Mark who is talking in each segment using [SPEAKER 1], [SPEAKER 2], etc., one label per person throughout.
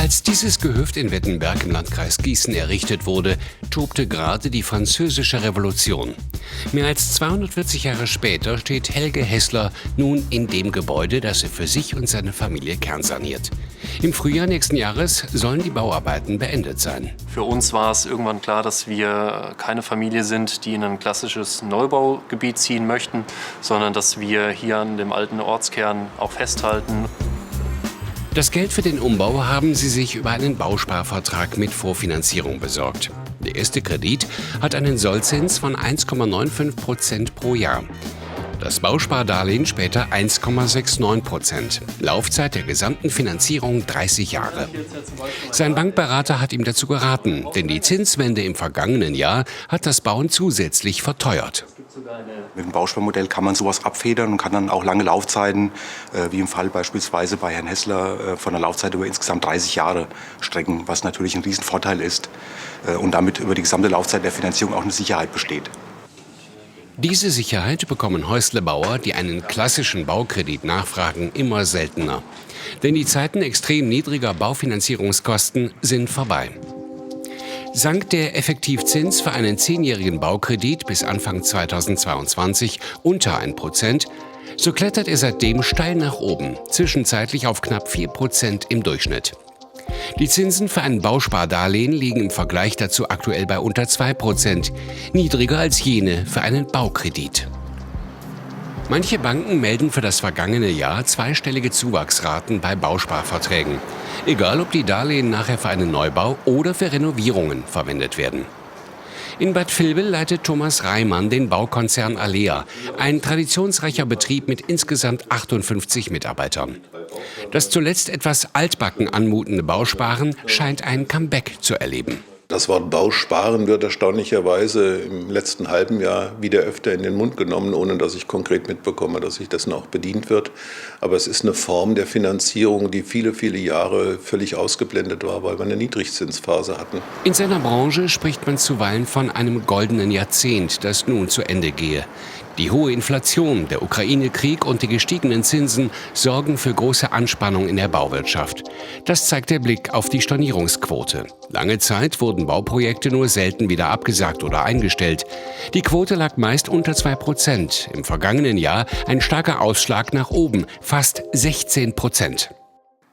[SPEAKER 1] Als dieses Gehöft in Wettenberg im Landkreis Gießen errichtet wurde, tobte gerade die Französische Revolution. Mehr als 240 Jahre später steht Helge Hessler nun in dem Gebäude, das er für sich und seine Familie kernsaniert. Im Frühjahr nächsten Jahres sollen die Bauarbeiten beendet sein.
[SPEAKER 2] Für uns war es irgendwann klar, dass wir keine Familie sind, die in ein klassisches Neubaugebiet ziehen möchten, sondern dass wir hier an dem alten Ortskern auch festhalten.
[SPEAKER 1] Das Geld für den Umbau haben sie sich über einen Bausparvertrag mit Vorfinanzierung besorgt. Der erste Kredit hat einen Sollzins von 1,95% pro Jahr. Das Bauspardarlehen später 1,69%. Laufzeit der gesamten Finanzierung 30 Jahre. Sein Bankberater hat ihm dazu geraten, denn die Zinswende im vergangenen Jahr hat das Bauen zusätzlich verteuert.
[SPEAKER 3] Mit dem Bausparmodell kann man sowas abfedern und kann dann auch lange Laufzeiten, wie im Fall beispielsweise bei Herrn Hessler, von der Laufzeit über insgesamt 30 Jahre strecken, was natürlich ein Riesenvorteil ist und damit über die gesamte Laufzeit der Finanzierung auch eine Sicherheit besteht.
[SPEAKER 1] Diese Sicherheit bekommen Häuslebauer, die einen klassischen Baukredit nachfragen, immer seltener. Denn die Zeiten extrem niedriger Baufinanzierungskosten sind vorbei. Sank der Effektivzins für einen 10-jährigen Baukredit bis Anfang 2022 unter 1%, so klettert er seitdem steil nach oben, zwischenzeitlich auf knapp 4% im Durchschnitt. Die Zinsen für ein Bauspardarlehen liegen im Vergleich dazu aktuell bei unter 2%, niedriger als jene für einen Baukredit. Manche Banken melden für das vergangene Jahr zweistellige Zuwachsraten bei Bausparverträgen, egal ob die Darlehen nachher für einen Neubau oder für Renovierungen verwendet werden. In Bad Vilbel leitet Thomas Reimann den Baukonzern Alea, ein traditionsreicher Betrieb mit insgesamt 58 Mitarbeitern. Das zuletzt etwas altbacken anmutende Bausparen scheint ein Comeback zu erleben.
[SPEAKER 4] Das Wort Bausparen wird erstaunlicherweise im letzten halben Jahr wieder öfter in den Mund genommen, ohne dass ich konkret mitbekomme, dass sich dessen auch bedient wird. Aber es ist eine Form der Finanzierung, die viele, viele Jahre völlig ausgeblendet war, weil wir eine Niedrigzinsphase hatten.
[SPEAKER 1] In seiner Branche spricht man zuweilen von einem goldenen Jahrzehnt, das nun zu Ende gehe. Die hohe Inflation, der Ukraine-Krieg und die gestiegenen Zinsen sorgen für große Anspannung in der Bauwirtschaft. Das zeigt der Blick auf die Stornierungsquote. Lange Zeit wurden Bauprojekte nur selten wieder abgesagt oder eingestellt. Die Quote lag meist unter 2%. Im vergangenen Jahr ein starker Ausschlag nach oben, fast 16%.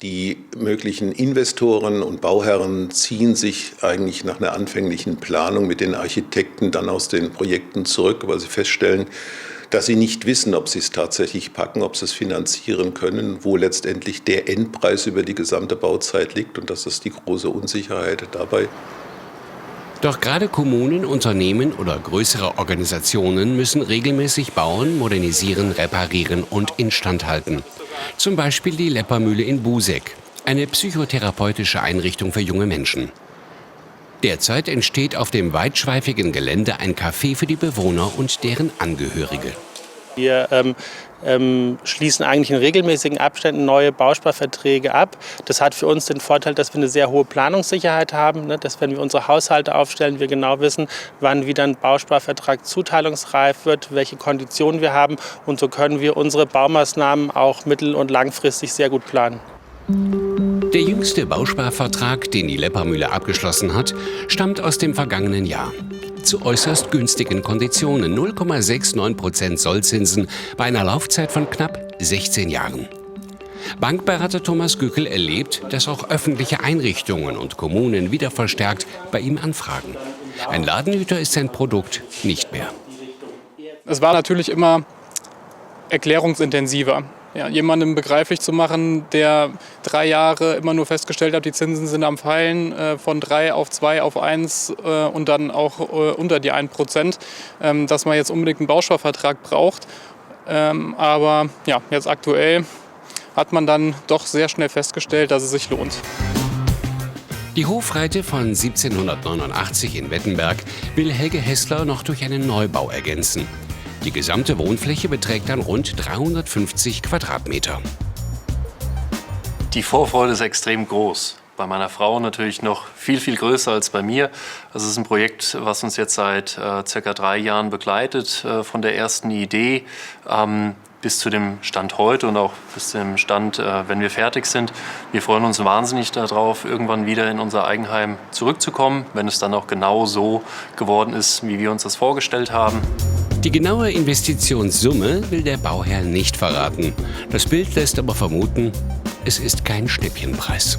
[SPEAKER 4] Die möglichen Investoren und Bauherren ziehen sich eigentlich nach einer anfänglichen Planung mit den Architekten dann aus den Projekten zurück, weil sie feststellen, dass sie nicht wissen, ob sie es tatsächlich packen, ob sie es finanzieren können, wo letztendlich der Endpreis über die gesamte Bauzeit liegt. Und das ist die große Unsicherheit dabei.
[SPEAKER 1] Doch gerade Kommunen, Unternehmen oder größere Organisationen müssen regelmäßig bauen, modernisieren, reparieren und instand halten. Zum Beispiel die Leppermühle in Buseck, eine psychotherapeutische Einrichtung für junge Menschen. Derzeit entsteht auf dem weitschweifigen Gelände ein Café für die Bewohner und deren Angehörige.
[SPEAKER 5] Wir schließen eigentlich in regelmäßigen Abständen neue Bausparverträge ab. Das hat für uns den Vorteil, dass wir eine sehr hohe Planungssicherheit haben, ne? Dass wenn wir unsere Haushalte aufstellen, wir genau wissen, wann wieder ein Bausparvertrag zuteilungsreif wird, welche Konditionen wir haben. Und so können wir unsere Baumaßnahmen auch mittel- und langfristig sehr gut planen.
[SPEAKER 1] Der jüngste Bausparvertrag, den die Leppermühle abgeschlossen hat, stammt aus dem vergangenen Jahr. Zu äußerst günstigen Konditionen, 0,69% Sollzinsen bei einer Laufzeit von knapp 16 Jahren. Bankberater Thomas Gückel erlebt, dass auch öffentliche Einrichtungen und Kommunen wieder verstärkt bei ihm anfragen. Ein Ladenhüter ist sein Produkt nicht mehr.
[SPEAKER 6] Es war natürlich immer erklärungsintensiver. Ja, jemandem begreiflich zu machen, der 3 Jahre immer nur festgestellt hat, die Zinsen sind am Fallen, von 3 auf 2 auf 1 und dann auch unter die 1%, dass man jetzt unbedingt einen Bausparvertrag braucht. Aber ja, jetzt aktuell hat man dann doch sehr schnell festgestellt, dass es sich lohnt.
[SPEAKER 1] Die Hofreite von 1789 in Wettenberg will Helge Hessler noch durch einen Neubau ergänzen. Die gesamte Wohnfläche beträgt dann rund 350 Quadratmeter.
[SPEAKER 2] Die Vorfreude ist extrem groß. Bei meiner Frau natürlich noch viel, viel größer als bei mir. Das ist ein Projekt, was uns jetzt seit circa 3 Jahren begleitet, von der ersten Idee bis zu dem Stand heute und auch bis zum Stand, wenn wir fertig sind. Wir freuen uns wahnsinnig darauf, irgendwann wieder in unser Eigenheim zurückzukommen, wenn es dann auch genau so geworden ist, wie wir uns das vorgestellt haben.
[SPEAKER 1] Die genaue Investitionssumme will der Bauherr nicht verraten. Das Bild lässt aber vermuten, es ist kein Schnäppchenpreis.